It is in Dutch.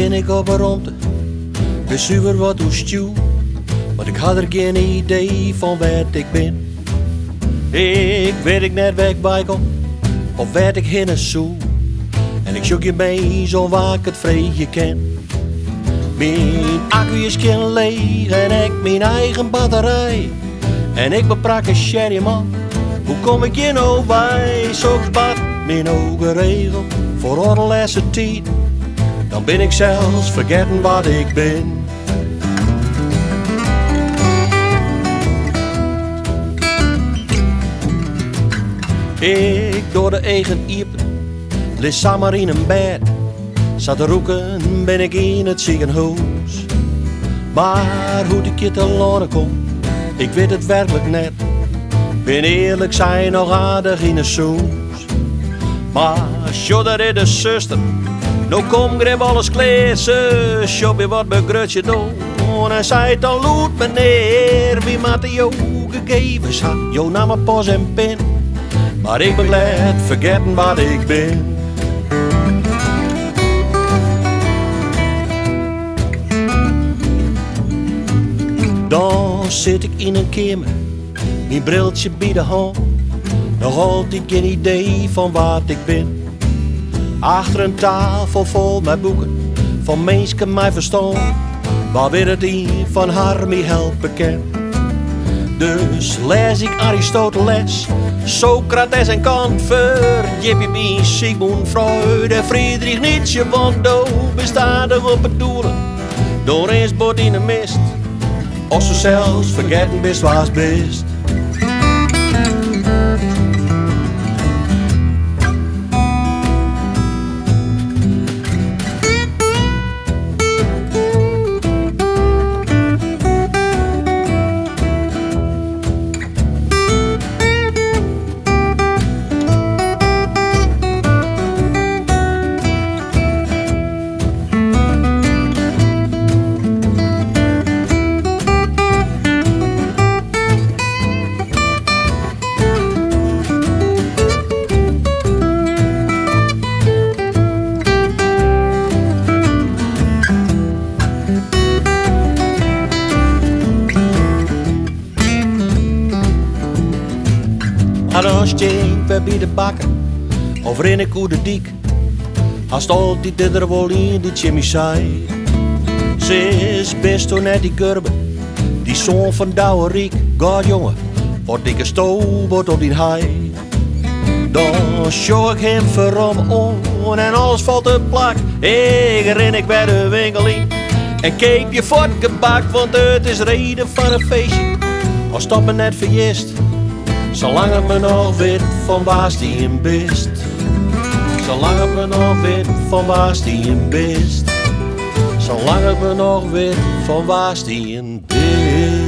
ben ik op een ronde, bezuiver wat hoe stuw. Want ik had er geen idee van waar ik ben. Ik weet ik net weg bij kom, of werd ik heen en zo. En ik zoek je mee zo waar ik het vrede ken. Mijn accu is geen leeg en ik mijn eigen batterij. En ik beprak een sherry man, hoe kom ik je nou bij? Zo'n bad, mijn ogen regel, voor allerlaatste tijd. Dan ben ik zelfs vergeten wat ik ben. Ik door de eigen iepen, lis samen in een bed. Zat te roeken, ben ik in het ziekenhuis. Maar hoe ik je te loren kom, ik weet het werkelijk net. Ben eerlijk zijn nog aardig in de soes. Maar sjo, dat is de zuster, nou kom grip alles klezen. Sjo, wat begrut doen. En zei het al loet meneer, wie maat de jou gegevens had. Jo nam een pas en pen, maar ik ben glad vergeten wat ik ben. Dan zit ik in een kamer, mijn briltje bij de hand. Nog altijd geen idee van wat ik ben. Achter een tafel vol met boeken, van mensen mij verstaan. Waar weer het in van Harmy helpen kan. Dus lees ik Aristoteles, Socrates en Kant voor J.P.B. Sigmund Freud en Friedrich Nietzsche. Want do bestaat er op het doelen, door eens bord in de mist. Als ze zelfs vergeten best was best. Dan stinkt we bij de bakker, of ren ik de dik. Haast altijd dit er wel in die Jimmy zei. Ze is best toen net die kurbe, die zoon van Douwe Riek. God jongen, wat dikke stoobot op die haai. Dan show ik hem verom on en alles valt te plak. Ik ren ik bij de winkel in en keep je fort gebak, want het is reden van een feestje. Als dat me net vergist, zolang het me nog weet van waar die in best. Zolang het me nog weet van waar die in best. Zolang het me nog weet van waar die in best.